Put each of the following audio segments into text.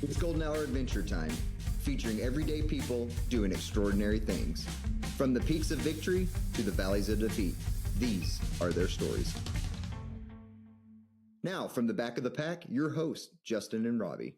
It's Golden Hour Adventure Time, featuring everyday people doing extraordinary things. From the peaks of victory to the valleys of defeat, these are their stories. Now, from the back of the pack, your hosts, Justin and Robbie.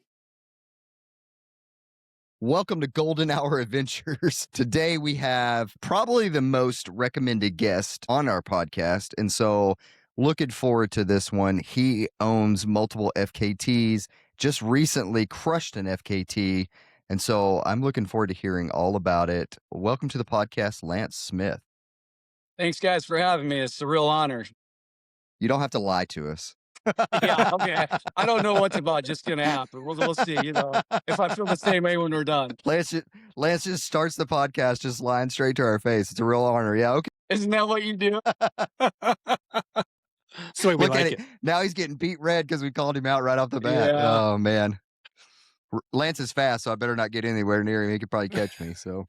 Welcome to Golden Hour Adventures. Today we have probably the most recommended guest on our podcast, and so looking forward to this one. He owns multiple FKTs, just recently crushed an FKT, and so I'm looking forward to hearing all about it. Welcome to the podcast, Lance Smith. Thanks, guys, for having me. It's a real honor. You don't have to lie to us. Yeah, okay. I don't know what's about just going to happen. We'll see, if I feel the same way when we're done. Lance just starts the podcast just lying straight to our face. It's a real honor. Yeah, okay. Isn't that what you do? So we Look like at it. Now he's getting beat red because we called him out right off the bat. Yeah. Oh, man. Lance is fast, so I better not get anywhere near him. He could probably catch me, so...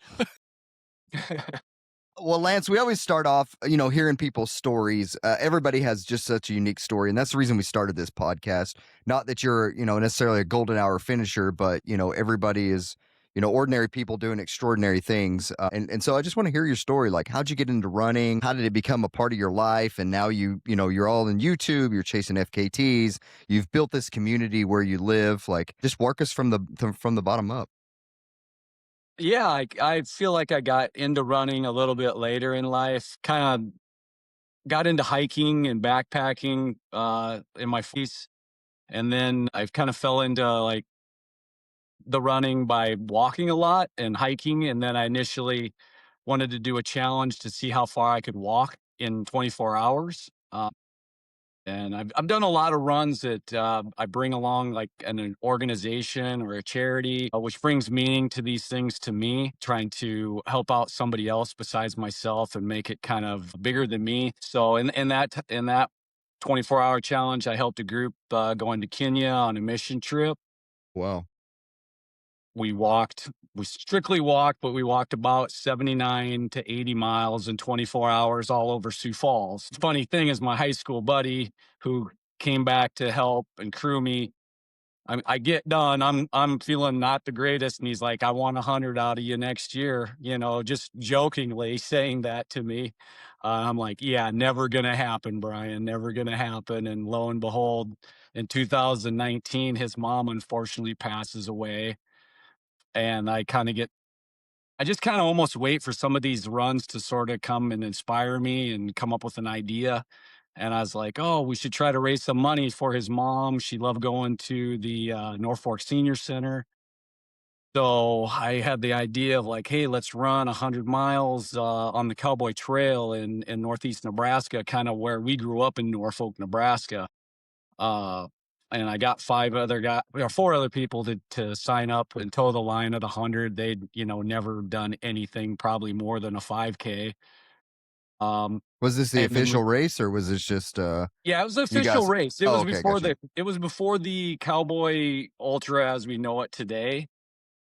Well, Lance, we always start off, hearing people's stories. Everybody has just such a unique story, and that's the reason we started this podcast. Not that you're, necessarily a golden hour finisher, but, everybody is, ordinary people doing extraordinary things. And so I just want to hear your story. Like, how'd you get into running? How did it become a part of your life? And now you're all in YouTube, you're chasing FKTs, you've built this community where you live. Like, just work us from the bottom up. Yeah, I feel like I got into running a little bit later in life. Kind of got into hiking and backpacking in my 40s. And then I kind of fell into like the running by walking a lot and hiking. And then I initially wanted to do a challenge to see how far I could walk in 24 hours. And I've done a lot of runs that I bring along like an organization or a charity, which brings meaning to these things to me, trying to help out somebody else besides myself and make it kind of bigger than me. So in that 24-hour challenge, I helped a group go into Kenya on a mission trip. Wow. We strictly walked, but we walked about 79 to 80 miles in 24 hours all over Sioux Falls. The funny thing is my high school buddy who came back to help and crew me, I get done, I'm feeling not the greatest. And he's like, I want 100 out of you next year, just jokingly saying that to me. I'm like, yeah, never going to happen, Brian, never going to happen. And lo and behold, in 2019, his mom unfortunately passes away. And I just kind of almost wait for some of these runs to sort of come and inspire me and come up with an idea. And I was like, oh, we should try to raise some money for his mom. She loved going to the Norfolk Senior Center. So I had the idea of like, hey, let's run 100 miles on the Cowboy Trail in Northeast Nebraska, kind of where we grew up in Norfolk, Nebraska. And I got 4 other people to sign up and toe the line at 100. They'd, never done anything probably more than a 5K. Was this the official race, or was this just yeah, it was the official race. It was before the Cowboy Ultra as we know it today.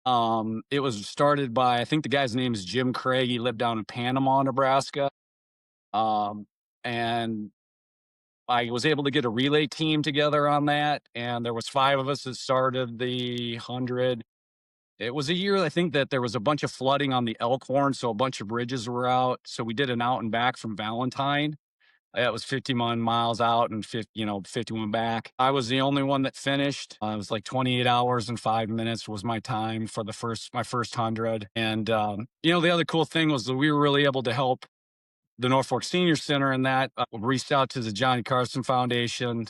It was started by, I think the guy's name is Jim Craig. He lived down in Panama, Nebraska. And I was able to get a relay team together on that, and there was 5 of us that started the 100. It was a year, I think, that there was a bunch of flooding on the Elkhorn, so a bunch of bridges were out. So we did an out and back from Valentine. It was 51 miles out and 51 back. I was the only one that finished. It was like 28 hours and 5 minutes was my time for my first 100. And the other cool thing was that we were really able to help the Norfolk Senior Center, and that reached out to the Johnny Carson Foundation.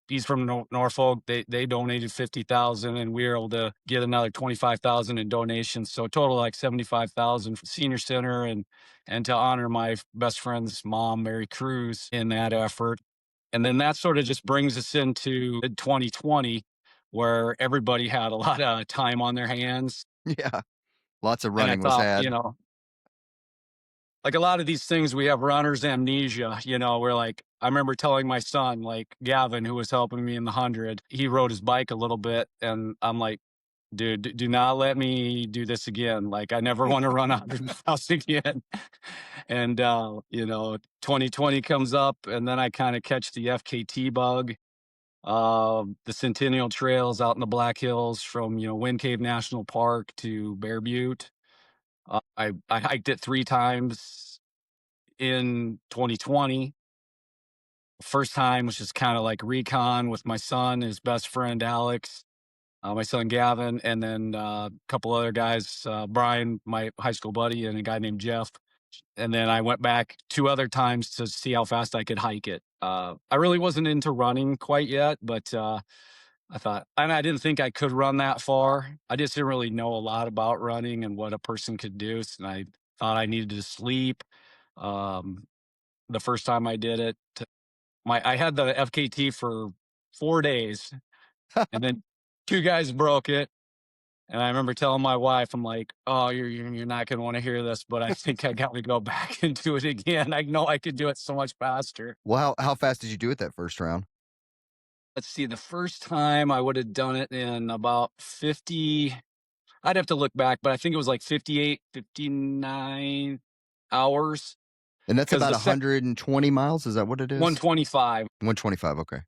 He's from Norfolk. They donated 50,000, and we were able to get another 25,000 in donations. So total like 75,000 for Senior Center, and to honor my best friend's mom, Mary Cruz, in that effort. And then that sort of just brings us into 2020, where everybody had a lot of time on their hands. Yeah, lots of running was had. Like a lot of these things, we have runner's amnesia, we're like, I remember telling my son, like Gavin, who was helping me in the 100, he rode his bike a little bit. And I'm like, dude, do not let me do this again. Like, I never want to run 100 miles again. And, 2020 comes up, and then I kind of catch the FKT bug. The Centennial Trails out in the Black Hills from, Wind Cave National Park to Bear Butte. I hiked it 3 times in 2020. First time was just kinda like recon with my son, his best friend, Alex, my son, Gavin, and then, a couple other guys, Brian, my high school buddy, and a guy named Jeff. And then I went back 2 other times to see how fast I could hike it. I really wasn't into running quite yet, but, I thought and I didn't think I could run that far. I just didn't really know a lot about running and what a person could do, and I thought I needed to sleep. Um, the first time I did it, I had the FKT for 4 days, and then 2 guys broke it, and I remember telling my wife, I'm like, "Oh, you're not gonna wanna hear this, but I think I gotta go back and do it again. I know I could do it so much faster." Well, how fast did you do it that first round? Let's see, the first time I would have done it in about 50. I'd have to look back, but I think it was like 58, 59 hours. And that's Because about the 120 miles, is that what it is? 125. 125, okay.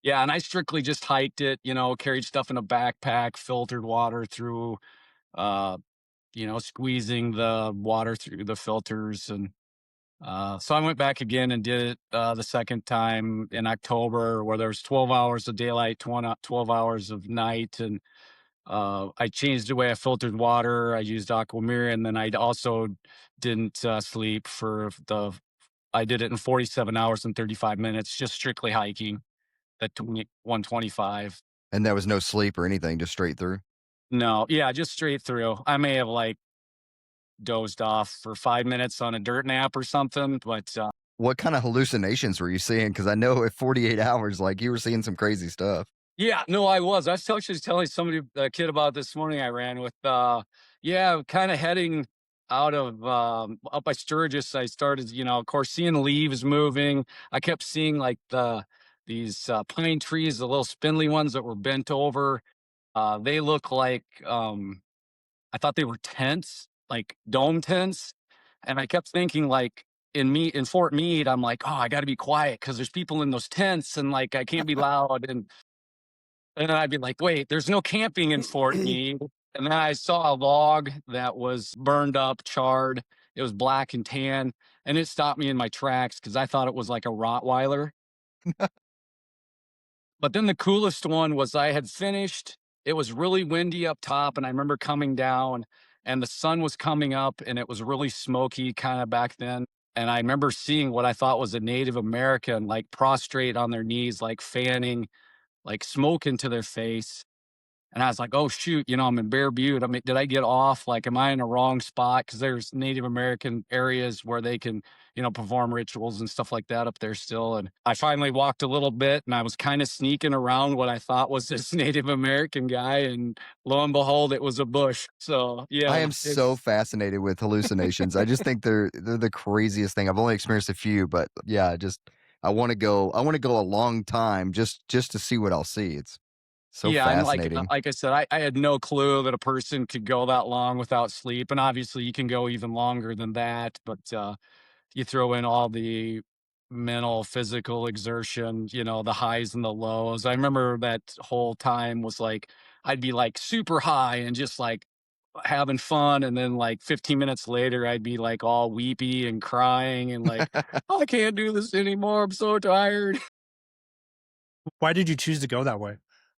Yeah, and I strictly just hiked it, carried stuff in a backpack, filtered water through, uh, squeezing the water through the filters. And so I went back again and did it the second time in October, where there was 12 hours of daylight, 12 hours of night. And I changed the way I filtered water. I used Aquamira, and then I also didn't sleep I did it in 47 hours and 35 minutes, just strictly hiking at 125. And there was no sleep or anything, just straight through? No, yeah, just straight through. I may have like dozed off for 5 minutes on a dirt nap or something, but What kinda hallucinations were you seeing? Because I know at 48 hours, like, you were seeing some crazy stuff. yeah, no, I was. I was actually telling somebody, a kid about this morning I ran with. Yeah, kind of heading out of up by Sturgis. I started, of course, seeing leaves moving. I kept seeing like these pine trees, the little spindly ones that were bent over. They look like I thought they were tents, like dome tents, and I kept thinking like in Fort Meade, I'm like, oh, I got to be quiet because there's people in those tents, and like I can't be loud. And then I'd be like, wait, there's no camping in Fort Meade. And then I saw a log that was burned up, charred. It was black and tan, and it stopped me in my tracks because I thought it was like a Rottweiler. But then the coolest one was I had finished. It was really windy up top, and I remember coming down, and the sun was coming up, and it was really smoky kind of back then. And I remember seeing what I thought was a Native American, like prostrate on their knees, like fanning, like smoke into their face. And I was like, "Oh shoot, I'm in Bear Butte. I mean, did I get off? Like, am I in a wrong spot?" Because there's Native American areas where they can, perform rituals and stuff like that up there still. And I finally walked a little bit, and I was kind of sneaking around what I thought was this Native American guy, and lo and behold, it was a bush. So I yeah, am so fascinated with hallucinations. I just think they're the craziest thing. I've only experienced a few, but yeah, I wanna go a long time just to see what I'll see. It's so yeah, and like fascinating. like I said, I had no clue that a person could go that long without sleep, and obviously you can go even longer than that, but you throw in all the mental, physical exertion, the highs and the lows. I remember that whole time was like, I'd be like super high and just like having fun. And then like 15 minutes later, I'd be like all weepy and crying and like, oh, I can't do this anymore. I'm so tired. Why did you choose to go that way?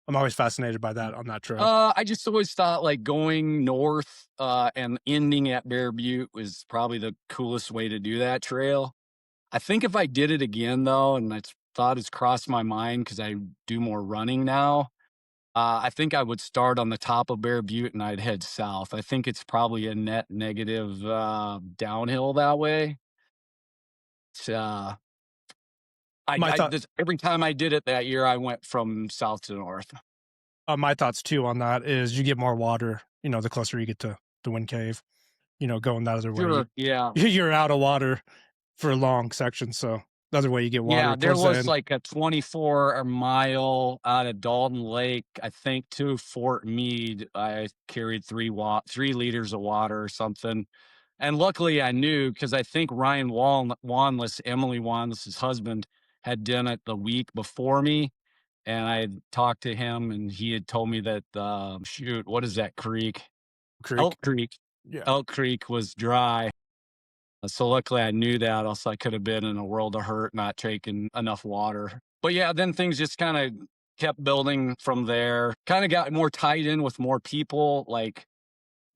I'm always fascinated by that on that trail. I just always thought like going north and ending at Bear Butte was probably the coolest way to do that trail. I think if I did it again though, and that thought has crossed my mind because I do more running now, I think I would start on the top of Bear Butte and I'd head south. I think it's probably a net negative downhill that way. It's, My I thought just every time I did it that year, I went from south to north. my thoughts too on that is you get more water, the closer you get to the wind cave, going that other way. Sure. Yeah. You're out of water for a long section, so the other way you get water Yeah, there towards the was end. like a 24-mile out of Dalton Lake, I think, to Fort Meade. I carried 3 liters of water or something. And luckily I knew because I think Ryan Wanless, Emily Wanless's husband, had done it the week before me. And I had talked to him, and he had told me that, shoot, what is that creek? Creek. Elk Creek. Yeah. Elk Creek was dry. So luckily I knew that, else I could have been in a world of hurt not taking enough water. But yeah, then things just kind of kept building from there. Kind of got more tied in with more people like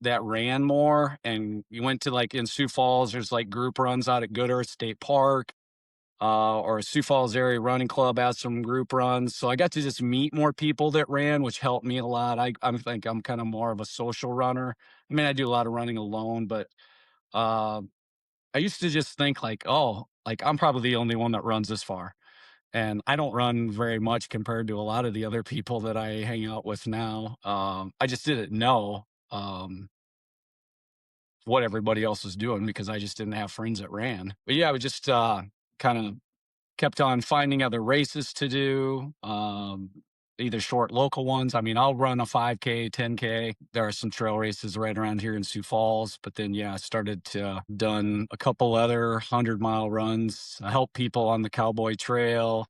that ran more. And you went to like in Sioux Falls, there's like group runs out at Good Earth State Park. Or Sioux Falls Area Running Club has some group runs. So I got to just meet more people that ran, which helped me a lot. I think I'm kind of more of a social runner. I mean, I do a lot of running alone, but uh, I used to just think like, oh, like I'm probably the only one that runs this far. And I don't run very much compared to a lot of the other people that I hang out with now. I just didn't know what everybody else was doing because I just didn't have friends that ran. But yeah, I was just kind of kept on finding other races to do, either short local ones. I mean, I'll run a 5K, 10K. There are some trail races right around here in Sioux Falls. But then, yeah, I started to done a couple other 100-mile runs. I help people on the Cowboy Trail,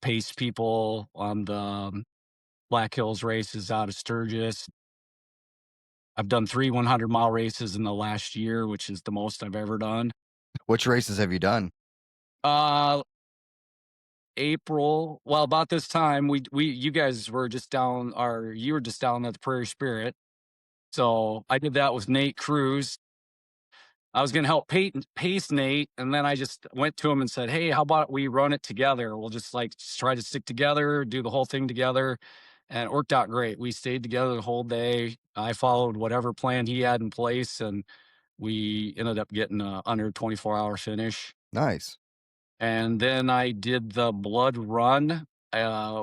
pace people on the Black Hills races out of Sturgis. I've done 3 100-mile races in the last year, which is the most I've ever done. Which races have you done? April. Well, about this time, you guys were just down, or you were just down at the Prairie Spirit. So I did that with Nate Cruz. I was going to help pace Nate, and then I just went to him and said, "Hey, how about we run it together? We'll just like try to stick together, do the whole thing together." And it worked out great. We stayed together the whole day. I followed whatever plan he had in place, and we ended up getting a under 24-hour finish. Nice. And then I did the Blood Run, uh,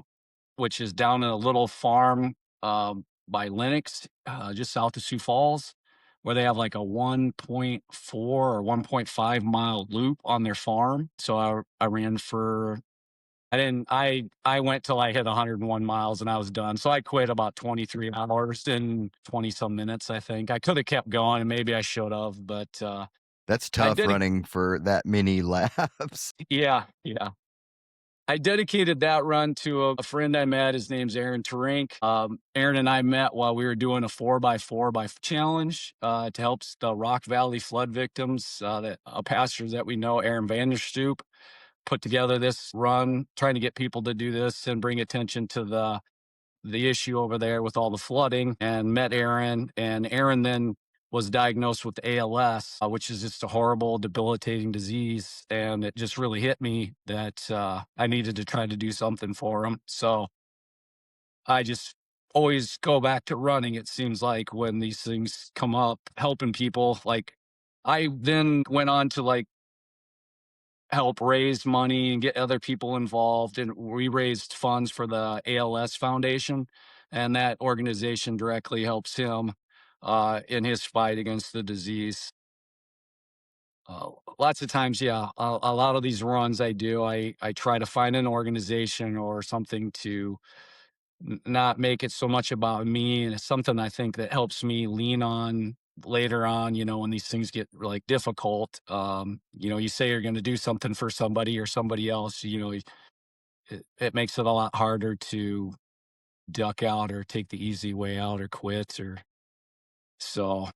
which is down in a little farm by Lennox, just south of Sioux Falls, where they have like a 1.4 or 1.5 mile loop on their farm. So I ran for, I didn't, I went till I hit 101 miles and I was done. So I quit about 23 hours and 20 some minutes, I think. I could have kept going and maybe I should have, but That's I tough did. running for that many laps. Yeah. I dedicated that run to a friend I met. His name's Aaron Terink. Aaron and I met while we were doing a 4x4 challenge to help the Rock Valley flood victims. A pastor that we know, Aaron Vanderstoop, put together this run, trying to get people to do this and bring attention to the issue over there with all the flooding. And met Aaron, and Aaron then was diagnosed with ALS, which is just a horrible, debilitating disease. And it just really hit me that I needed to try to do something for him. So I just always go back to running, it seems like, when these things come up, helping people. Like, I then went on to like help raise money and get other people involved. And we raised funds for the ALS Foundation, and that organization directly helps him in his fight against the disease. Lots of times, yeah, a lot of these runs I do, I try to find an organization or something to not make it so much about me, and it's something I think that helps me lean on later on, when these things get like difficult. You say you're going to do something for somebody or somebody else, it makes it a lot harder to duck out or take the easy way out or quit. Or so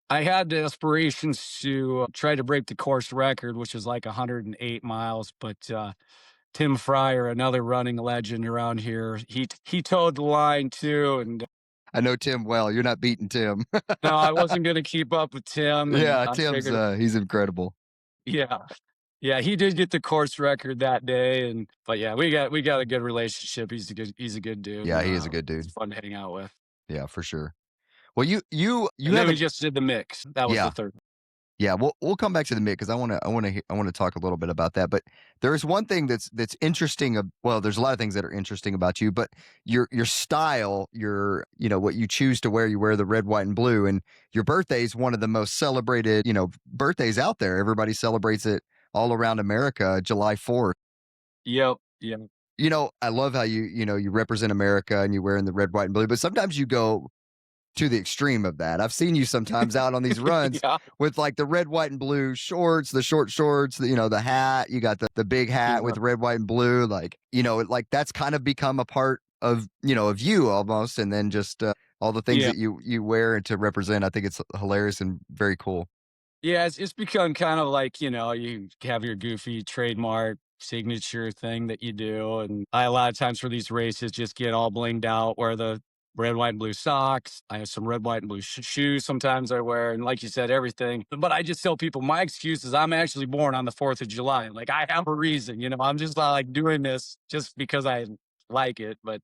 I had the aspirations to try to break the course record, which is like 108 miles, but Tim Fryer, another running legend around here, he towed the line too. And I know Tim well. You're not beating Tim. no, I wasn't going to keep up with Tim. And Yeah, I Tim's figured, he's incredible. yeah, he did get the course record that day. But yeah, we got a good relationship. He's a good dude. Yeah, he is a good dude. It's fun to hang out with. Yeah, for sure. Well, you And then have we just did the mix. That was the third. Yeah, we'll come back to the mid because I want to talk a little bit about that. But there's one thing that's interesting. Well, there's a lot of things that are interesting about you, but your style, what you choose to wear. You wear the red, white, and blue, and your birthday is one of the most celebrated birthdays out there. Everybody celebrates it all around America, July 4th. Yep. I love how you represent America and you're wearing the red, white, and blue. But sometimes you go to the extreme of that. I've seen you sometimes out on these runs Yeah. with like the red, white, and blue shorts, the short shorts, the hat, you got the big hat Yeah. with red, white, and blue. Like, like that's kind of become a part of, of you almost. And then just all the things Yeah. that you wear to represent. I think it's hilarious and very cool. Yeah, it's become kind of like, you have your goofy trademark signature thing that you do. And I, a lot of times for these races, just get all blinged out, wear the red, white, and blue socks. I have some red, white, and blue shoes sometimes I wear. And like you said, everything. But I just tell people my excuse is I'm actually born on the 4th of July. Like I have a reason, I'm just not like doing this just because I like it. But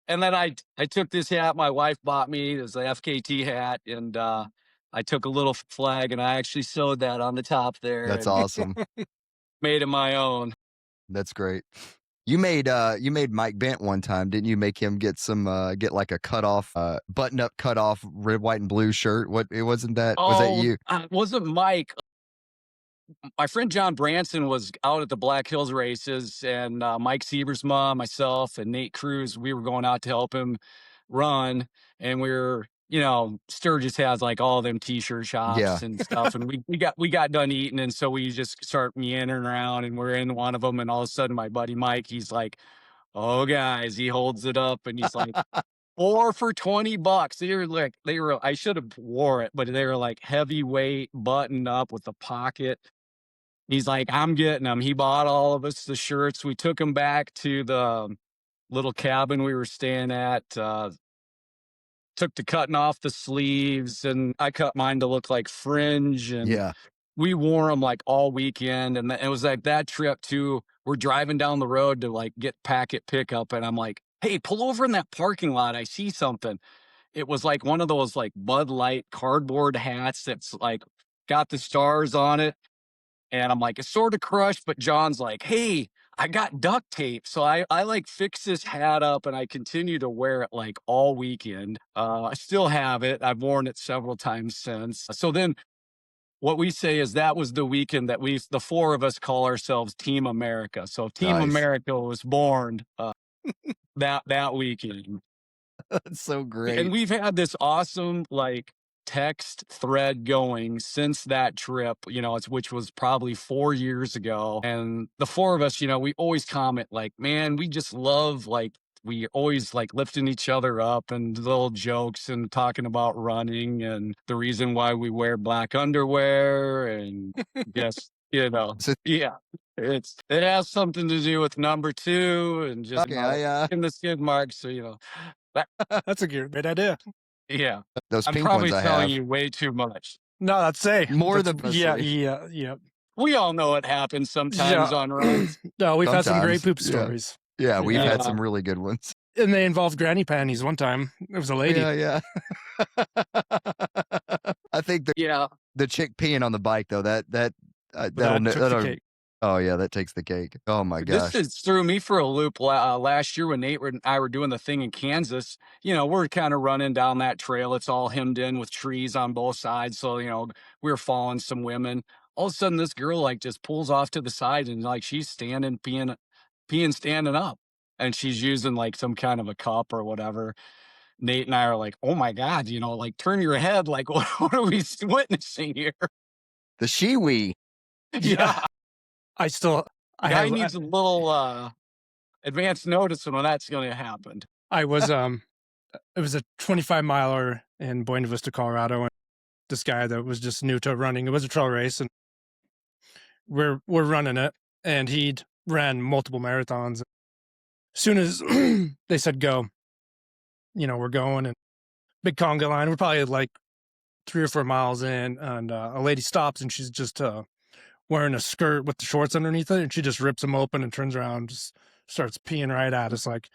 and then I took this hat my wife bought me. It was an FKT hat, and I took a little flag and I actually sewed that on the top there. That's and awesome. Made it my own. That's great. You made Mike Bent one time, didn't you? Make him get get like a cutoff, button up cutoff red, white, and blue shirt. What it wasn't that? Was that you? It wasn't Mike. My friend John Branson was out at the Black Hills races, and Mike Siebersma, myself, and Nate Cruz, we were going out to help him run. And we were, Sturgis has like all them t-shirt shops and stuff. And we got done eating. And so we just start meandering around, and we're in one of them. And all of a sudden my buddy Mike, he's like, "Oh guys," he holds it up and he's like, 4 for $20. They were, I should have wore it, but they were like heavyweight, buttoned up with a pocket. He's like, "I'm getting them." He bought all of us the shirts. We took them back to the little cabin we were staying at, took to cutting off the sleeves, and I cut mine to look like fringe. And we wore them like all weekend. And it was like that trip too. We're driving down the road to like get packet pickup. And I'm like, "Hey, pull over in that parking lot. I see something." It was like one of those like Bud Light cardboard hats that's like got the stars on it. And I'm like, "It's sort of crushed," but John's like, "Hey, I got duct tape." So I like fix this hat up, and I continue to wear it like all weekend. I still have it. I've worn it several times since. So then what we say is that was the weekend that the 4 of us call ourselves Team America. So Team America was born that weekend. That's so great. And we've had this awesome like text thread going since that trip, which was probably 4 years ago. And the 4 of us, we always comment like, "Man, we just love like we always like lifting each other up and little jokes and talking about running and the reason why we wear black underwear." And yes, yeah, it has something to do with number 2 and just in the skid marks. So, That's a great idea. yeah. Those I'm pink probably ones I telling have. you way too much. No, that's More that's, than yeah. We all know it happens sometimes on runs. No, we've had some great Sometimes, poop stories. Yeah, we've Yeah. had some really good ones. And they involved granny panties one time. It was a lady. Yeah. I think the chick peeing on the bike though, that'll took the cake. Oh yeah, that takes the cake. Oh my gosh. This threw me for a loop last year when Nate and I were doing the thing in Kansas. We're kind of running down that trail. It's all hemmed in with trees on both sides. So, we were following some women. All of a sudden, this girl like just pulls off to the side and like she's standing, peeing standing up. And she's using like some kind of a cup or whatever. Nate and I are like, "Oh my God, like turn your head. Like, what are we witnessing here?" The shiwi. Yeah. I need a little advance notice when that's going to happen. I was it was a 25-miler in Buena Vista, Colorado, and this guy that was just new to running. It was a trail race, and we're running it, and he'd ran multiple marathons. As soon as they said go, we're going, and big conga line. We're probably like 3 or 4 miles in, and a lady stops, and she's just wearing a skirt with the shorts underneath it, and she just rips them open and turns around, and just starts peeing right at us. Like,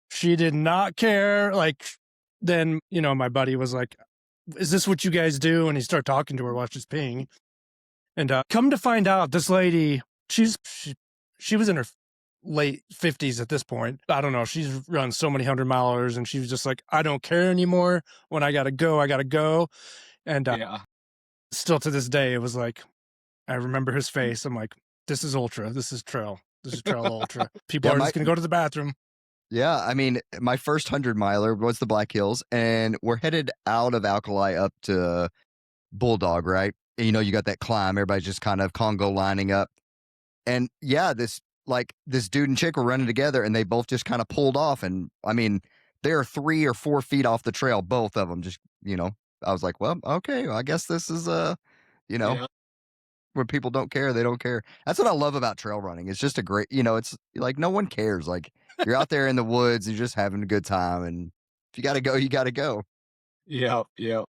she did not care. Like, then, my buddy was like, "Is this what you guys do?" And he started talking to her while she's peeing. And come to find out, this lady, she was in her late 50s at this point. I don't know. She's run so many 100-milers, and she was just like, "I don't care anymore. When I gotta go, I gotta go." And still to this day, it was like, I remember his face. I'm like, this is ultra. This is trail. This is trail ultra. People are just going to go to the bathroom. Yeah, I mean, my first 100 miler was the Black Hills, and we're headed out of Alkali up to Bulldog, right? And, you got that climb. Everybody's just kind of Congo lining up. And yeah, this dude and chick were running together, and they both just kind of pulled off. And I mean, they're 3 or 4 feet off the trail, both of them. Just, I was like, well, okay, well, I guess this is, Yeah. when people don't care, they don't care. That's what I love about trail running. It's just a great, it's like no one cares. Like you're out there in the woods, you're just having a good time. And if you got to go, you got to go. Yeah. Yeah.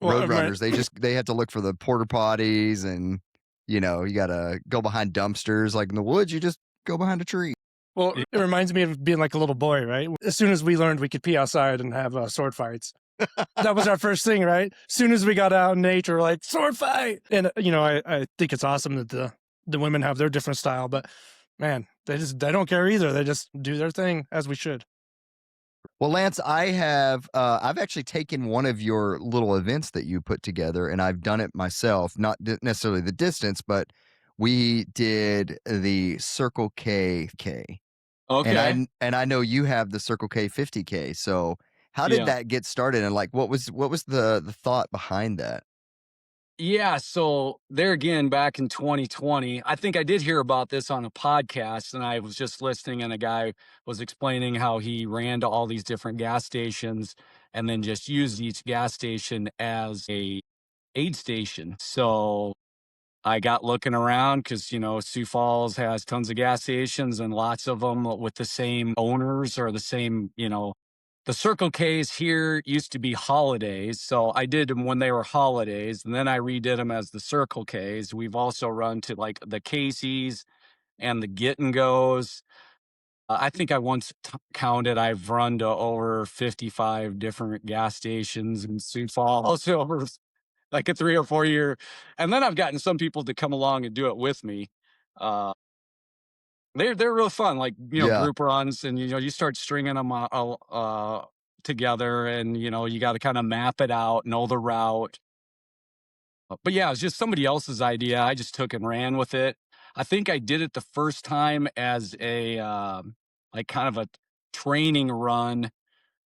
Well, Road runners, they have to look for the porta potties, and you got to go behind dumpsters. Like in the woods, you just go behind a tree. Well, it reminds me of being like a little boy, right? As soon as we learned we could pee outside and have sword fights, that was our first thing, right? As soon as we got out in nature, we're like, sword fight. And, I think it's awesome that the women have their different style, but man, they don't care either. They just do their thing as we should. Well, Lance, I've actually taken one of your little events that you put together, and I've done it myself, not necessarily the distance, but we did the Circle K. Okay. And I know you have the Circle K 50K. So how did Yeah. that get started? And like, what was the thought behind that? Yeah, so there again, back in 2020, I think I did hear about this on a podcast, and I was just listening, and a guy was explaining how he ran to all these different gas stations and then just used each gas station as a aid station. So I got looking around because, Sioux Falls has tons of gas stations and lots of them with the same owners or the same, the Circle K's here used to be holidays. So I did them when they were holidays, and then I redid them as the Circle K's. We've also run to like the Casey's and the Get and Go's. I think I once counted, I've run to over 55 different gas stations in Sioux Falls over like a 3 or 4 year. And then I've gotten some people to come along and do it with me. Uh, they're real fun, like, Yeah. group runs, and, you start stringing them together, and, you got to kind of map it out, know the route. But yeah, it was just somebody else's idea. I just took and ran with it. I think I did it the first time as a, like kind of a training run,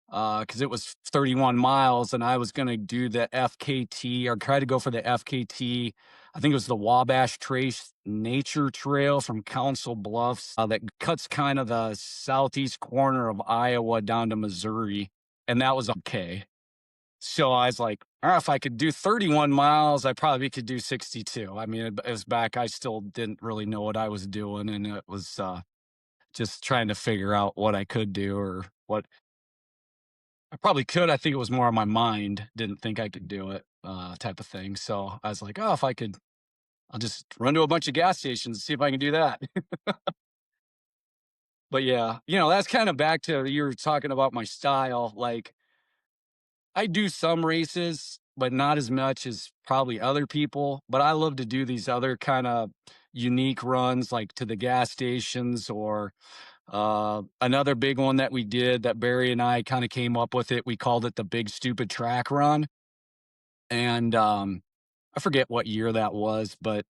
because it was 31 miles, and I was going to do the FKT or try to go for the FKT. I think it was the Wabash Trace Nature Trail from Council Bluffs, that cuts kind of the southeast corner of Iowa down to Missouri. And that was okay. So I was like, if I could do 31 miles, I probably could do 62. I mean, it was back, I still didn't really know what I was doing. And it was just trying to figure out what I could do or what I probably could. I think it was more on my mind. Didn't think I could do it, type of thing. So I was like, if I could, I'll just run to a bunch of gas stations and see if I can do that. But yeah, that's kind of back to you were talking about my style. Like I do some races, but not as much as probably other people. But I love to do these other kind of unique runs, like to the gas stations or another big one that we did that Barry and I kind of came up with it. We called it the Big Stupid Track Run. And I forget what year that was, but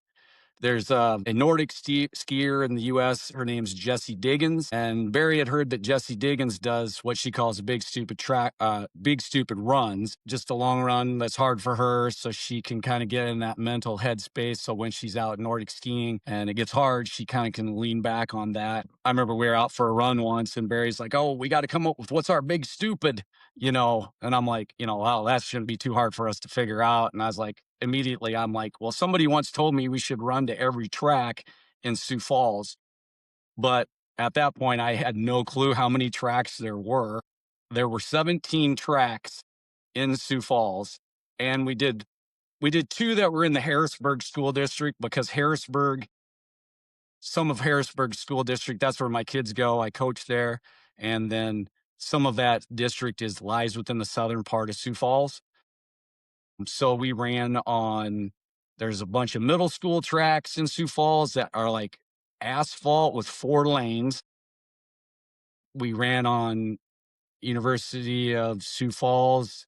there's a Nordic skier in the U.S. Her name's Jessie Diggins, and Barry had heard that Jessie Diggins does what she calls a big stupid runs, just a long run that's hard for her, so she can kind of get in that mental headspace. So when she's out Nordic skiing and it gets hard, she kind of can lean back on that. I remember we were out for a run once, and Barry's like, "Oh, we got to come up with what's our big stupid." And I'm like, wow, that shouldn't be too hard for us to figure out. And I was like, immediately, I'm like, well, somebody once told me we should run to every track in Sioux Falls. But at that point, I had no clue how many tracks there were. There were 17 tracks in Sioux Falls. And we did 2 that were in the Harrisburg School District, because some of Harrisburg School District, that's where my kids go. I coach there. And then some of that district lies within the southern part of Sioux Falls. So we ran on, there's a bunch of middle school tracks in Sioux Falls that are like asphalt with 4 lanes. We ran on University of Sioux Falls,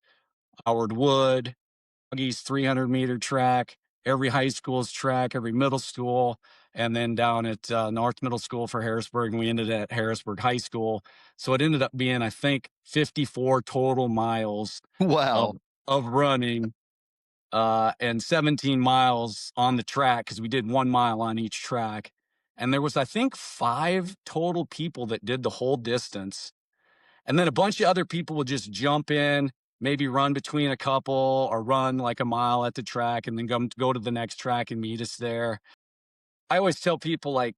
Howard Wood, Huggies 300-meter track, every high school's track, every middle school. and then down at North Middle School for Harrisburg, and we ended at Harrisburg High School. So it ended up being, I think, 54 total miles Wow. of running, and 17 miles on the track, because we did 1 mile on each track. And there was, I think, 5 total people that did the whole distance. And then a bunch of other people would just jump in, maybe run between a couple, or run like a mile at the track and then go to the next track and meet us there. I always tell people, like,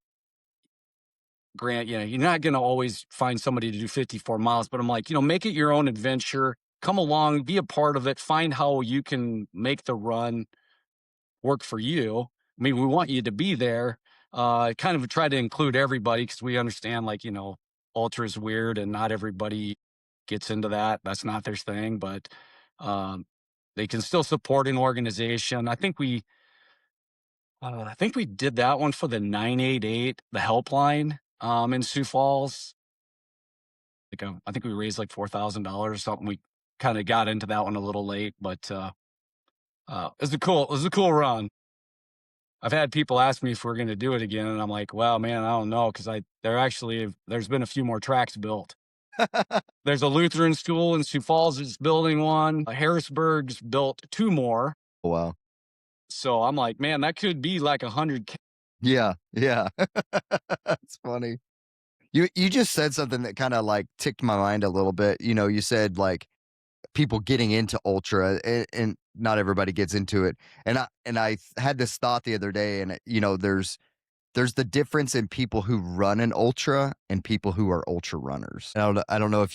Grant, you're not going to always find somebody to do 54 miles, but I'm like, make it your own adventure. Come along, be a part of it, find how you can make the run work for you. I mean, we want you to be there. Kind of try to include everybody, because we understand, like, ultra is weird and not everybody gets into that. That's not their thing, but they can still support an organization. I think we did that one for the 988, the helpline, in Sioux Falls. I think we raised like $4,000 or something. We kind of got into that one a little late, but it was a cool run. I've had people ask me if we're going to do it again, and I'm like, well, man, I don't know, because there's been a few more tracks built. There's a Lutheran school in Sioux Falls that's building one. Harrisburg's built 2 more. Wow. So I'm like, man, that could be like 100K. Yeah. It's funny. You just said something that kind of like ticked my mind a little bit. You said like people getting into ultra, and not everybody gets into it. And I had this thought the other day, and there's the difference in people who run an ultra and people who are ultra runners. I don't know if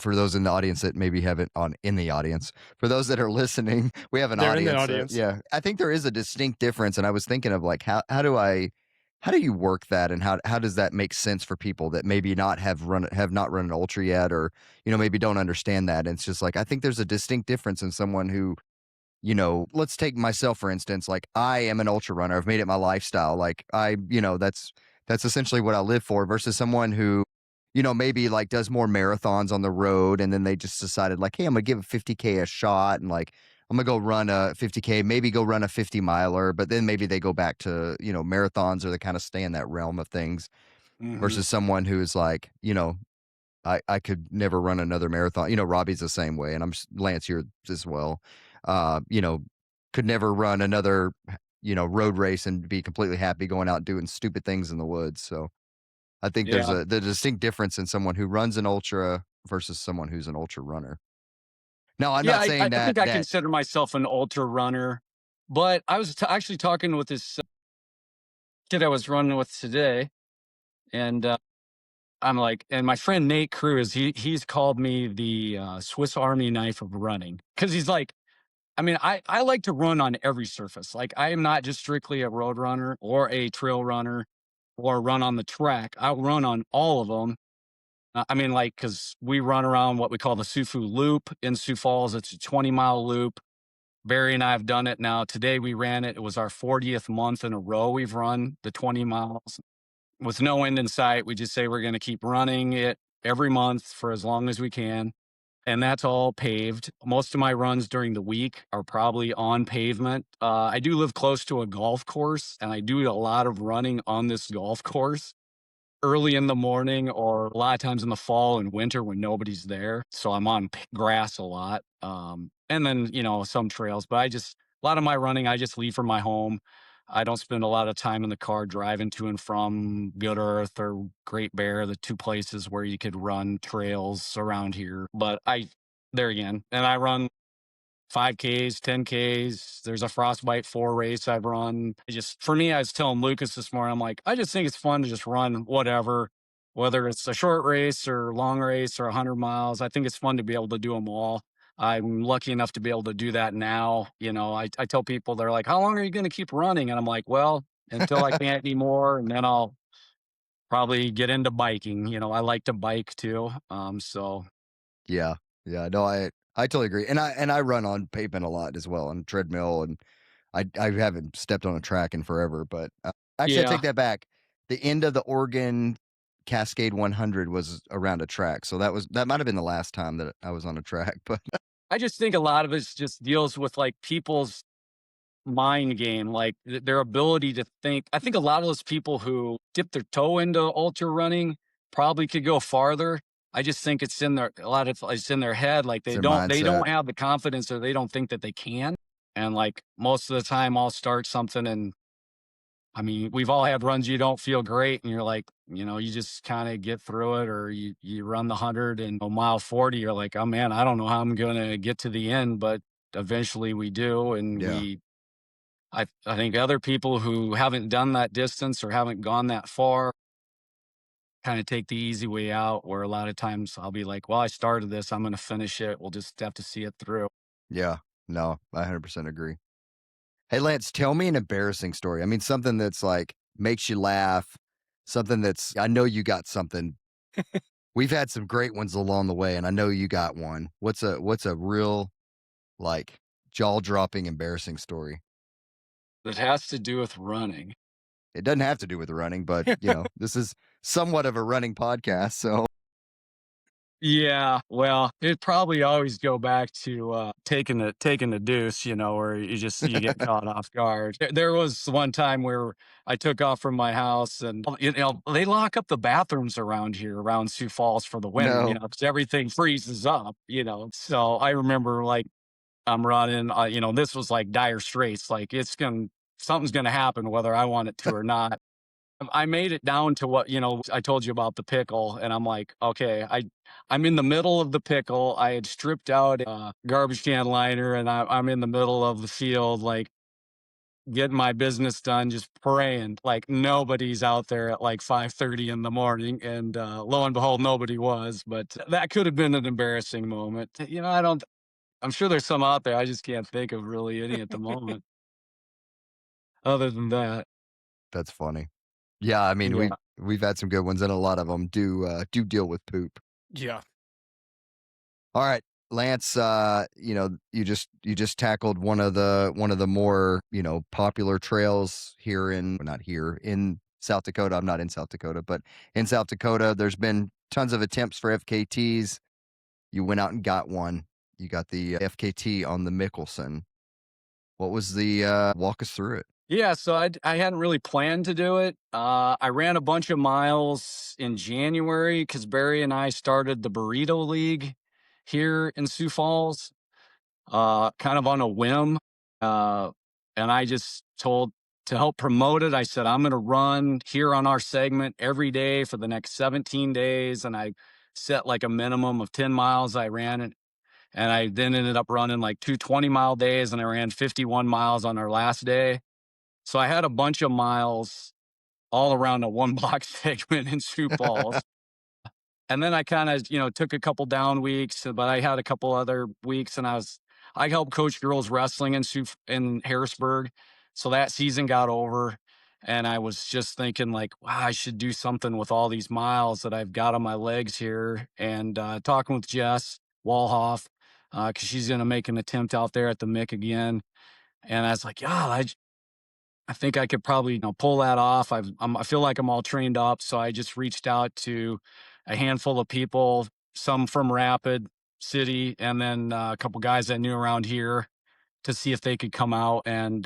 for those in the audience that maybe haven't in the audience, for those that are listening, we have an They're audience. in the audience. Yeah. I think there is a distinct difference. And I was thinking of like, how do you work that? And how does that make sense for people that maybe have not run an ultra yet, or, maybe don't understand that? And it's just like, I think there's a distinct difference in someone who, let's take myself, for instance. Like, I am an ultra runner. I've made it my lifestyle. Like, that's essentially what I live for, versus someone who, maybe like does more marathons on the road. And then they just decided like, hey, I'm going to give a 50K a shot. And like, I'm going to go run a 50K, maybe go run a 50 miler, but then maybe they go back to, marathons, or they kind of stay in that realm of things, versus someone who's like, I could never run another marathon. Robbie's the same way. And Lance, you're as well. Could never run another, road race and be completely happy going out doing stupid things in the woods. So I think there's the distinct difference in someone who runs an ultra versus someone who's an ultra runner. Now, I'm not saying I think I consider myself an ultra runner, but I was actually talking with this kid I was running with today, and I'm like, and my friend Nate Cruz, he's called me the Swiss Army knife of running, because he's like, I mean, I like to run on every surface. Like, I am not just strictly a road runner or a trail runner or run on the track. I'll run on all of them. I mean, like, because we run around what we call the Sioux Loop in Sioux Falls. It's a 20-mile loop. Barry and I have done it now. Today we ran it. It was our 40th month in a row we've run the 20 miles with no end in sight. We just say we're going to keep running it every month for as long as we can. And that's all paved. Most of my runs during the week are probably on pavement. I do live close to a golf course, and I do a lot of running on this golf course early in the morning, or a lot of times in the fall and winter when nobody's there. So I'm on grass a lot. And then, some trails, but a lot of my running, I just leave from my home. I don't spend a lot of time in the car driving to and from Good Earth or Great Bear, the 2 places where you could run trails around here. But there again, and I run 5Ks, 10Ks. There's a Frostbite 4 race I've run. For me, I was telling Lucas this morning, I'm like, I just think it's fun to just run whatever, whether it's a short race or long race or 100 miles. I think it's fun to be able to do them all. I'm lucky enough to be able to do that now. I tell people, they're like, how long are you going to keep running? And I'm like, well, until I can't anymore. And then I'll probably get into biking. I like to bike too. So. Yeah. No, I totally agree. And I run on pavement a lot as well, on treadmill, and I haven't stepped on a track in forever, but actually I take that back. The end of the Oregon Cascade 100 was around a track. So that might've been the last time that I was on a track, but I just think a lot of it just deals with like people's mind game, like their ability to think. I think a lot of those people who dip their toe into ultra running probably could go farther. I just think it's in their, a lot of it's in their head. Like It's their they mindset. don't have the confidence, or they don't think that they can. And like most of the time I'll start something, and I mean, we've all had runs you don't feel great, and you're like, you just kind of get through it, or you run the 100 and a mile 40, you're like, oh man, I don't know how I'm going to get to the end, but eventually we do. And Yeah. I think other people who haven't done that distance or haven't gone that far kind of take the easy way out, where a lot of times I'll be like, well, I started this, I'm going to finish it. We'll just have to see it through. Yeah. No, I 100% agree. Hey, Lance, tell me an embarrassing story. I mean, something that's like makes you laugh, something that's, I know you got something. We've had some great ones along the way, and I know you got one. What's a real, like, jaw-dropping, embarrassing story? It has to do with running. It doesn't have to do with running, but, this is somewhat of a running podcast, so. Yeah, well, it'd probably always go back to taking the deuce, where you get caught off guard. There was one time where I took off from my house, and they lock up the bathrooms around here, around Sioux Falls, for the winter, No. because everything freezes up, So I remember, like, I'm running, this was like dire straits, like something's gonna happen whether I want it to or not. I made it down to what, I told you about the pickle, and I'm like, okay, I'm in the middle of the pickle. I had stripped out a garbage can liner, and I'm in the middle of the field, like getting my business done, just praying like nobody's out there at like 5:30 in the morning. And lo and behold, nobody was. But that could have been an embarrassing moment. I'm sure there's some out there. I just can't think of really any at the moment. Other than that, That's funny. Yeah, I mean, yeah. we've had some good ones, and a lot of them do deal with poop. Yeah. All right, Lance, you just tackled one of the more, popular trails here not here, in South Dakota. I'm not in South Dakota, but in South Dakota, there's been tons of attempts for FKTs. You went out and got one. You got the FKT on the Mickelson. What was the walk us through it? Yeah, so I hadn't really planned to do it. I ran a bunch of miles in January because Barry and I started the Burrito League here in Sioux Falls, kind of on a whim. Uh, and I just told, to help promote it, I said, I'm going to run here on our segment every day for the next 17 days. And I set like a minimum of 10 miles. I ran it. And I then ended up running like 2 20-mile days, and I ran 51 miles on our last day. So I had a bunch of miles all around a one block segment in Sioux Falls. And then I kind of, took a couple down weeks, but I had a couple other weeks, and I helped coach girls wrestling in Harrisburg. So that season got over, and I was just thinking like, wow, I should do something with all these miles that I've got on my legs here. And talking with Jess Walhoff, because she's going to make an attempt out there at the Mick again. And I was like, yeah, I think I could probably, pull that off. I feel like I'm all trained up. So I just reached out to a handful of people, some from Rapid City, and then a couple guys I knew around here, to see if they could come out and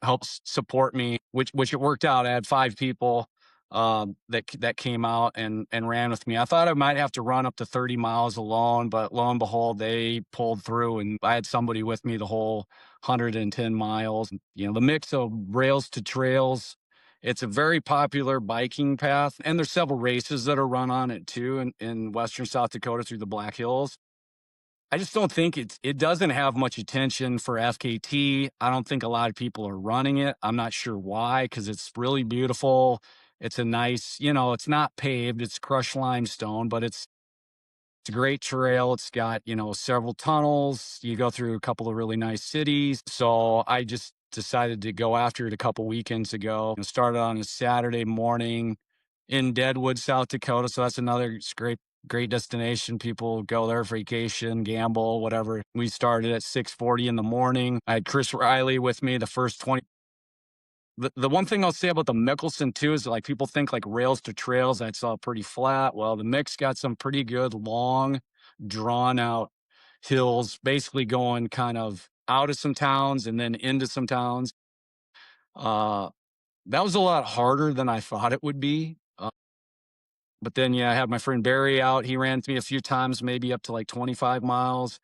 help support me, which it worked out. I had 5 people that came out and ran with me. I thought I might have to run up to 30 miles alone, but lo and behold, they pulled through, and I had somebody with me the whole 110 miles. The mix of rails to trails, it's a very popular biking path, and there's several races that are run on it too in western South Dakota through the Black Hills. I just don't think it doesn't have much attention for FKT. I don't think a lot of people are running it. I'm not sure why, because it's really beautiful. It's a nice, it's not paved, it's crushed limestone, but it's a great trail. It's got, several tunnels. You go through a couple of really nice cities. So I just decided to go after it a couple weekends ago. Started on a Saturday morning in Deadwood, South Dakota. So that's another great destination. People go there, vacation, gamble, whatever. We started at 6:40 in the morning. I had Chris Riley with me the first 20. The one thing I'll say about the Mickelson too is, like, people think like rails to trails, that's all pretty flat. Well, the mix got some pretty good long, drawn out hills, basically going kind of out of some towns and then into some towns. That was a lot harder than I thought it would be. But then, yeah, I had my friend Barry out. He ran with me a few times, maybe up to like 25 miles.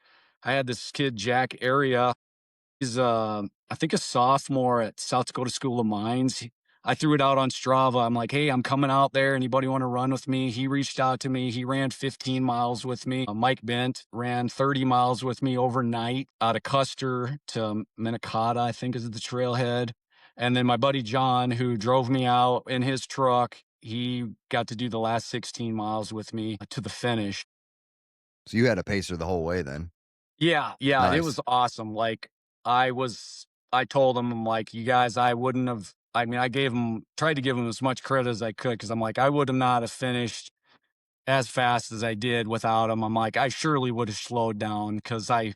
I had this kid, Jack Area. He's, I think, a sophomore at South Dakota School of Mines. I threw it out on Strava. I'm like, hey, I'm coming out there. Anybody want to run with me? He reached out to me. He ran 15 miles with me. Mike Bent ran 30 miles with me overnight out of Custer to Minnetonka, I think is the trailhead. And then my buddy John, who drove me out in his truck, he got to do the last 16 miles with me to the finish. So you had a pacer the whole way then? Yeah, Nice. it was awesome. Like I told them, I'm like, you guys, I tried to give them as much credit as I could because I'm like, I would have not have finished as fast as I did without them. I'm like, I surely would have slowed down because I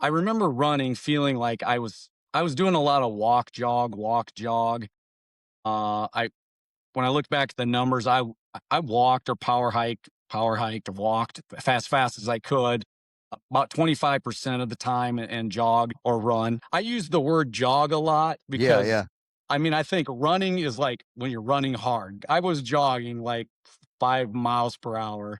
remember running, feeling like I was doing a lot of walk, jog. I When I look back at the numbers, I walked or power hiked or walked fast as I could about 25% of the time and jog or run. I use the word jog a lot because Yeah. I mean, I think running is like when you're running hard. I was jogging like 5 miles per hour.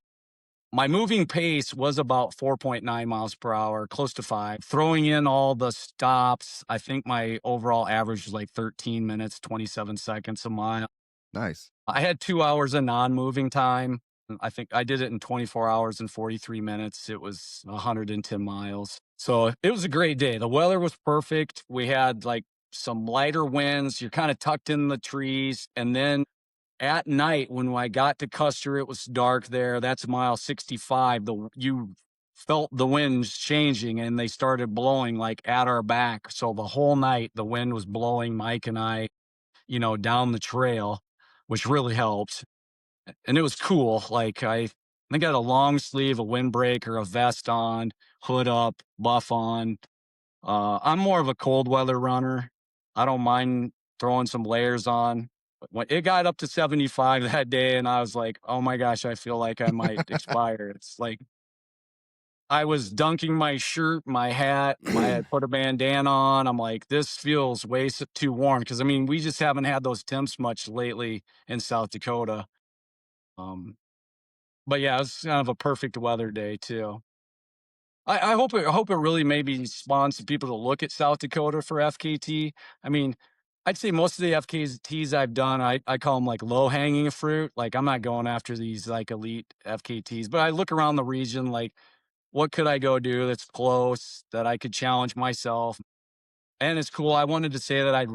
My moving pace was about 4.9 miles per hour, close to 5. Throwing in all the stops, I think my overall average was like 13 minutes, 27 seconds a mile. Nice. I had 2 hours of non-moving time. I think I did it in 24 hours and 43 minutes. It was 110 miles. So it was a great day. The weather was perfect. We had like some lighter winds. You're kind of tucked in the trees. And then at night, when I got to Custer, it was dark there. That's mile 65. You felt the winds changing and they started blowing like at our back. So the whole night, the wind was blowing Mike and I, down the trail, which really helped. And it was cool. Like I think I had a long sleeve, a windbreaker, a vest on, hood up, buff on. I'm more of a cold weather runner. I don't mind throwing some layers on. But when it got up to 75 that day, and I was like, oh my gosh, I feel like I might expire. It's like I was dunking my shirt, my hat, I had put a bandana on. I'm like, this feels way too warm. Cause I mean, we just haven't had those temps much lately in South Dakota. Um, but yeah, it's kind of a perfect weather day too. I hope it really maybe spawns some people to look at South Dakota for FKT. I mean, I'd say most of the FKTs I've done, I call them like low hanging fruit. Like I'm not going after these like elite FKTs, but I look around the region like, what could I go do that's close that I could challenge myself? And it's cool. I wanted to say that I'd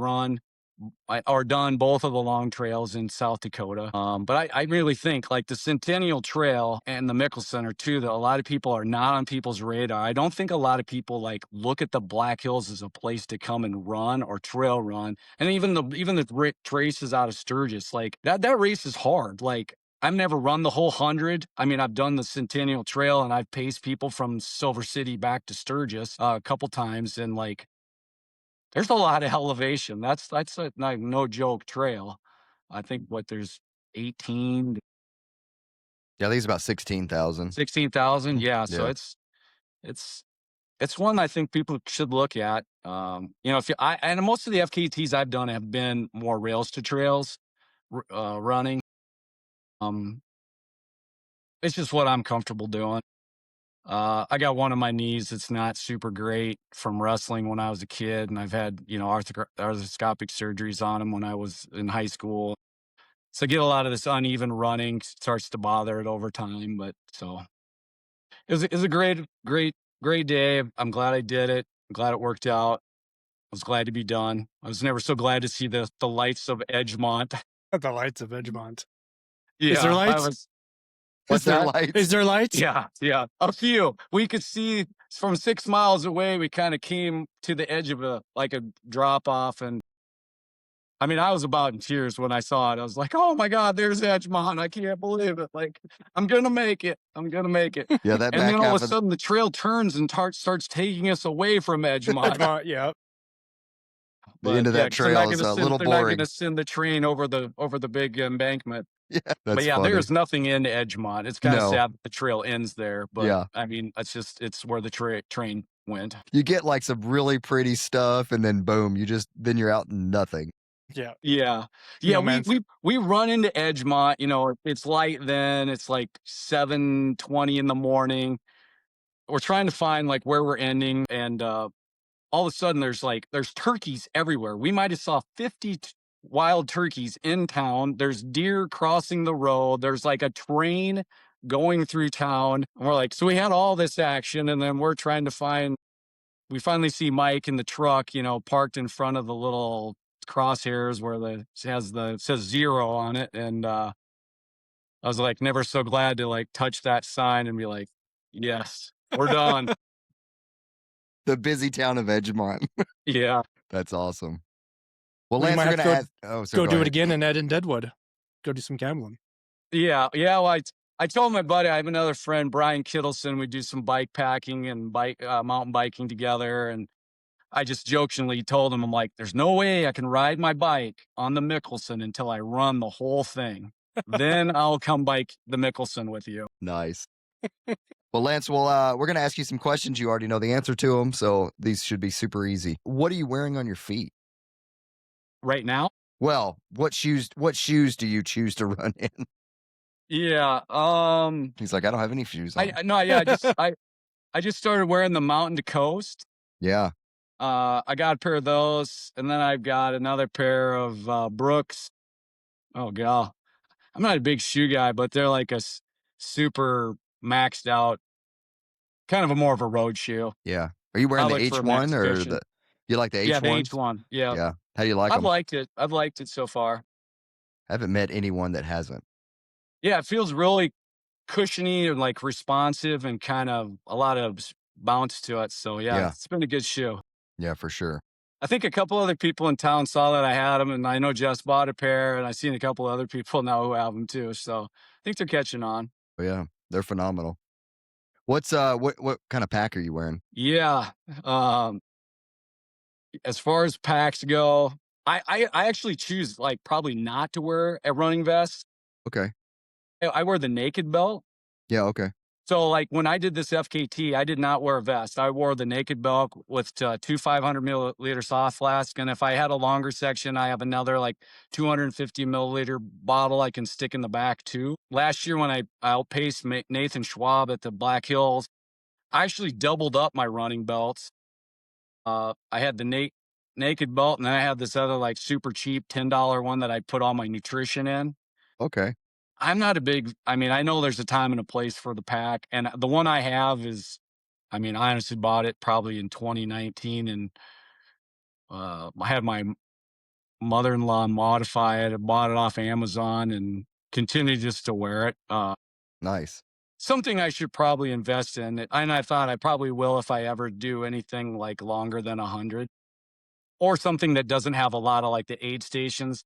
or done both of the long trails in South Dakota. But I really think like the Centennial Trail and the Mickelson are two that a lot of people are not on people's radar. I don't think a lot of people like look at the Black Hills as a place to come and run or trail run. And even the races out of Sturgis, like that race is hard. Like I've never run the whole 100. I mean, I've done the Centennial Trail and I've paced people from Silver City back to Sturgis a couple times, and like there's a lot of elevation. That's a like, no joke trail. I think there's 18, Yeah, I think it's about 16,000. 16,000. Yeah. So Yeah. it's one I think people should look at. And most of the FKTs I've done have been more rails to trails running. It's just what I'm comfortable doing. I got one of my knees that's not super great from wrestling when I was a kid, and I've had, arthroscopic surgeries on them when I was in high school. So I get a lot of this uneven running, starts to bother it over time. But so it was a great day. I'm glad I did it. I'm glad it worked out. I was glad to be done. I was never so glad to see the lights of Edgemont. The lights of Edgemont. Yeah, Is there lights? What's there lights? Is there lights? Yeah. A few. We could see from 6 miles away. We kind of came to the edge of a drop off, and I mean, I was about in tears when I saw it. I was like, "Oh my God, there's Edgemont! I can't believe it! Like, I'm gonna make it! I'm gonna make it!" Yeah, that And back then all half of a sudden, the trail turns and starts taking us away from Edgemont. Edgemont, yeah. the end of that 'cause they're not trail is gonna a send- little They're not boring. going to send the train over the big embankment. Yeah, that's But yeah, funny. there's nothing in Edgemont. It's kind of No. sad that the trail ends there. But Yeah. I mean, it's where the train went. You get like some really pretty stuff, and then boom, then you're out in nothing. Yeah. Yeah. Yeah, No man's. we run into Edgemont, you know, it's light then, it's like 7:20 in the morning. We're trying to find like where we're ending, and all of a sudden there's turkeys everywhere. We might have saw 50 wild turkeys in town. There's deer crossing the road. There's like a train going through town. And we're like, so we had all this action, and then we're trying to find. We finally see Mike in the truck, you know, parked in front of the little crosshairs where says 0 on it, and I was like never so glad to like touch that sign and be like, yes, we're done. The busy town of Edgemont. Yeah. That's awesome. Well, We Lance, might we're have to gonna go, ask. Oh, so go go do ahead. it again in Ed and Deadwood. Go do some gambling. Yeah. Well, I told my buddy, I have another friend, Brian Kittleson. We do some bike packing and mountain biking together. And I just jokingly told him, I'm like, there's no way I can ride my bike on the Mickelson until I run the whole thing. Then I'll come bike the Mickelson with you. Nice. Well, Lance, we're gonna ask you some questions. You already know the answer to them, so these should be super easy. What are you wearing on your feet Right now? Well, what shoes do you choose to run in? Yeah. He's like, I don't have any shoes on. I just started wearing the Mountain to Coast. Yeah. I got a pair of those, and then I've got another pair of Brooks. Oh god, I'm not a big shoe guy, but they're like a super maxed out, kind of a more of a road shoe. Yeah. Are you wearing the H1 or efficient. you like the H1s? Yeah, the H1. Yeah. Yeah. How do you like I've them? liked it. I've liked it so far. I haven't met anyone that hasn't. Yeah, it feels really cushiony and like responsive and kind of a lot of bounce to it. So Yeah. it's been a good shoe. Yeah, for sure. I think a couple other people in town saw that I had them, and I know Jess bought a pair, and I've seen a couple other people now who have them too. So I think they're catching on. But yeah, they're phenomenal. What's what kind of pack are you wearing? Yeah. As far as packs go, I actually choose like probably not to wear a running vest. Okay. I wear the naked belt. Yeah, okay. So like when I did this FKT, I did not wear a vest. I wore the naked belt with two 500 milliliter soft flask. And if I had a longer section, I have another like 250 milliliter bottle I can stick in the back too. Last year when I outpaced Nathan Schwab at the Black Hills, I actually doubled up my running belts. I had the naked belt, and then I had this other like super cheap $10 one that I put all my nutrition in. Okay. I'm not a big, I mean, I know there's a time and a place for the pack. And the one I have is, I mean, I honestly bought it probably in 2019. And I had my mother-in-law modify it. I bought it off Amazon and continue just to wear it. Nice. Something I should probably invest in. And I thought I probably will if I ever do anything like longer than 100. Or something that doesn't have a lot of like the aid stations.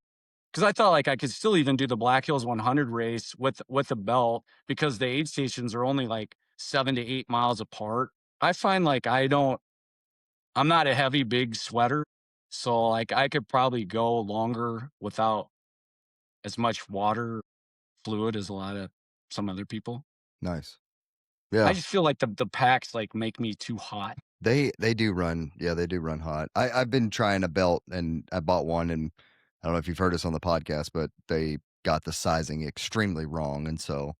Because I thought like I could still even do the Black Hills 100 race with a belt, because the aid stations are only like 7 to 8 miles apart. I find like I'm not a heavy, big sweater. So like I could probably go longer without as much water fluid as a lot of some other people. Nice. Yeah. I just feel like the packs like make me too hot. They do run. Yeah, they do run hot. I've been trying a belt, and I bought one, and I don't know if you've heard us on the podcast, but they got the sizing extremely wrong, and so.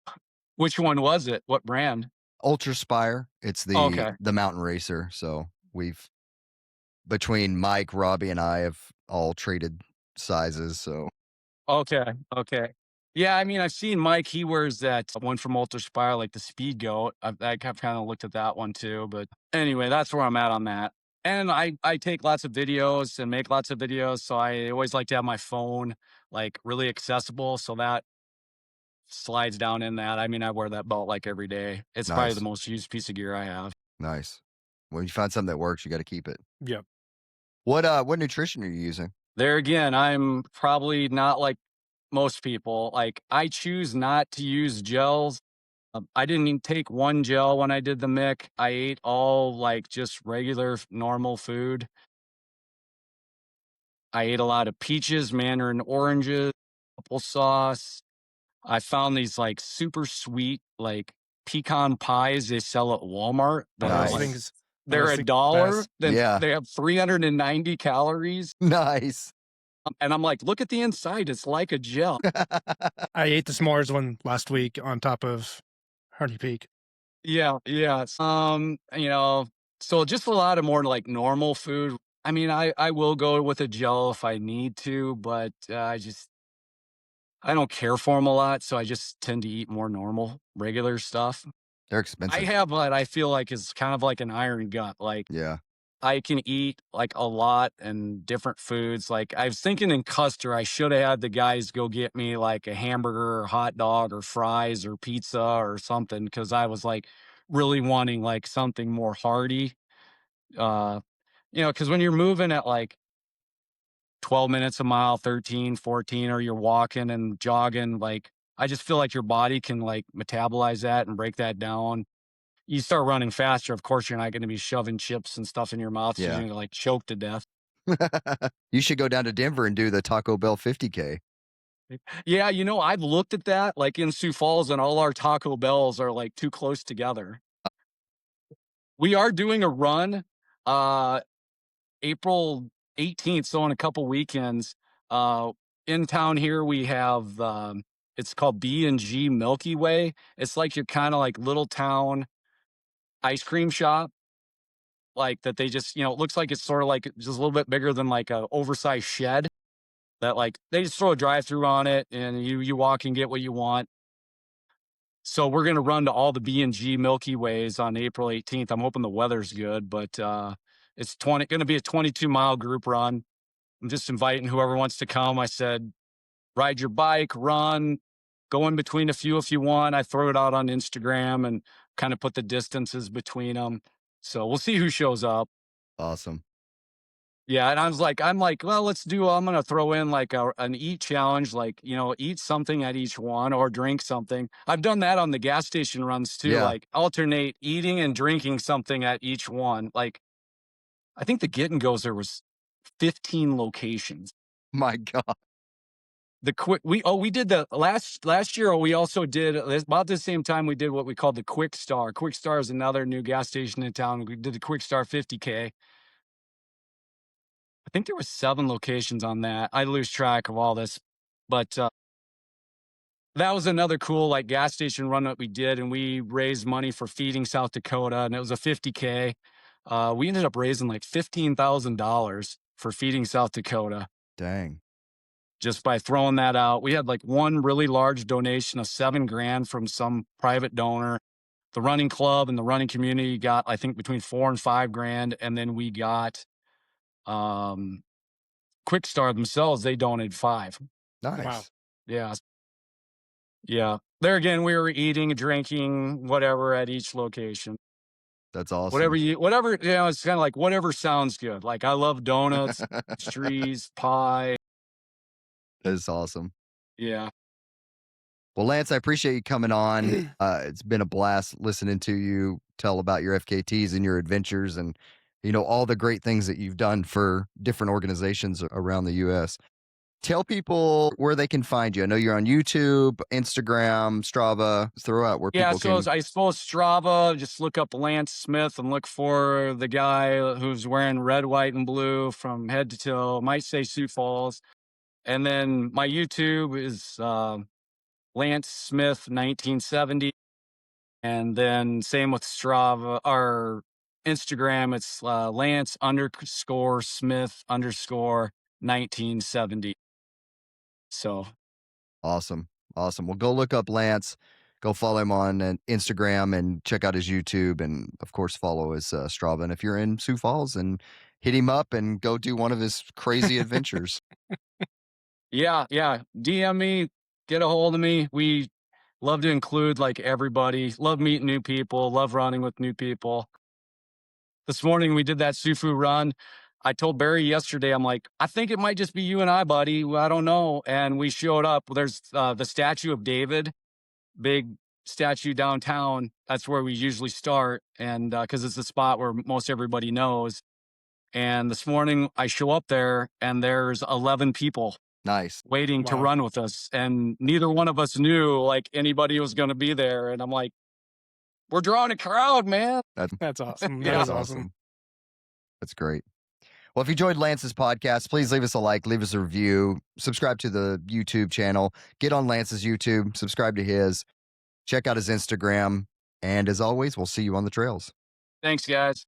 Which one was it? What brand? Ultra Spire. It's the mountain racer. So between Mike, Robbie, and I have all traded sizes. So. Okay. Yeah, I mean, I've seen Mike. He wears that one from Ultra Spire, like the Speed Goat. I kind of looked at that one too. But anyway, that's where I'm at on that. And I take lots of videos and make lots of videos. So I always like to have my phone like really accessible. So that slides down in that. I mean, I wear that belt like every day. It's probably Nice. the most used piece of gear I have. Nice. When you find something that works, you got to keep it. Yep. What nutrition are you using? There again, I'm probably not like most people. Like I choose not to use gels. I didn't even take one gel when I did the Mick. I ate all like just regular normal food. I ate a lot of peaches, mandarin oranges, applesauce. I found these like super sweet like pecan pies they sell at Walmart. That are, Nice. like, Things they're honestly $1. best. Then Yeah. they have 390 calories. Nice. And I'm like, look at the inside. It's like a gel. I ate the s'mores one last week on top of Hardy Peak. Yeah. Yeah. So just a lot of more like normal food. I mean, I will go with a gel if I need to, but I don't care for them a lot. So I just tend to eat more normal, regular stuff. They're I expensive. have what I feel like is kind of like an iron gut. Like Yeah. I can eat like a lot and different foods. Like I was thinking in Custer, I should have had the guys go get me like a hamburger or hot dog or fries or pizza or something because I was like really wanting like something more hearty. Uh, because when you're moving at like 12 minutes a mile, 13, 14, or you're walking and jogging, like I just feel like your body can like metabolize that and break that down. You start running faster, of course, you're not going to be shoving chips and stuff in your mouth. So you're Yeah. going to like choke to death. You should go down to Denver and do the Taco Bell 50K. Yeah, I've looked at that like in Sioux Falls, and all our Taco Bells are like too close together. We are doing a run April 18th, so in a couple weekends. In town here we have it's called B&G Milky Way. It's like your kind of like little town ice cream shop. Like that they just, it looks like it's sort of like just a little bit bigger than like a oversized shed that like they just throw a drive through on it and you walk and get what you want. So we're going to run to all the B&G Milky Ways on April 18th. I'm hoping the weather's good, but it's going to be a 22-mile group run. I'm just inviting whoever wants to come. I said, ride your bike, run, go in between a few if you want. I throw it out on Instagram and kind of put the distances between them. So we'll see who shows up. Awesome. Yeah, and I'm like, well, I'm gonna throw in like an eat challenge, like, eat something at each one or drink something. I've done that on the gas station runs too, Yeah. like alternate eating and drinking something at each one. Like, I think the Get and Goes, there was 15 locations. My God. We did the last year. We also did about the same time we did what we called the Quick Star. Quick Star is another new gas station in town. We did the Quick Star 50K. I think there was 7 locations on that. I lose track of all this, but that was another cool like gas station run that we did, and we raised money for Feeding South Dakota, and it was a 50K. We ended up raising like $15,000 for Feeding South Dakota Dang. just by throwing that out. We had like one really large donation of $7,000 from some private donor. The running club and the running community got, I think, between $4,000 and $5,000, and then we got Quick Start themselves, they donated 5. Nice. Wow. Yeah. Yeah. There again, we were eating, drinking, whatever at each location. That's awesome. Whatever, it's kind of like whatever sounds good. Like I love donuts, pastries, pie. That is awesome. Yeah. Well, Lance, I appreciate you coming on. It's been a blast listening to you tell about your FKTs and your adventures and, all the great things that you've done for different organizations around the U.S. Tell people where they can find you. I know you're on YouTube, Instagram, Strava. Throw out where Yeah, people so can. I suppose Strava, just look up Lance Smith and look for the guy who's wearing red, white, and blue from head to toe. Might say Sioux Falls. And then my YouTube is Lance Smith 1970. And then same with Strava or Instagram, it's Lance _ Smith _ 1970. So Awesome. Awesome. Well, go look up Lance. Go follow him on Instagram and check out his YouTube. And of course, follow his Strava. And if you're in Sioux Falls, and hit him up and go do one of his crazy adventures. yeah. DM me, get a hold of me. We love to include like everybody, love meeting new people, love running with new people. This morning we did that Sufu run. I told Barry yesterday, I'm like, I think it might just be you and I, buddy. I don't know. And we showed up. There's the statue of David, big statue downtown. That's where we usually start. And because it's the spot where most everybody knows. And this morning I show up there and there's 11 people Nice. waiting to Wow. run with us. And neither one of us knew like anybody was going to be there. And I'm like, we're drawing a crowd, man. That's awesome. Yeah. That is That's awesome. That's great. Well, if you enjoyed Lance's podcast, please leave us a like, leave us a review, subscribe to the YouTube channel, get on Lance's YouTube, subscribe to his, check out his Instagram. And as always, we'll see you on the trails. Thanks, guys.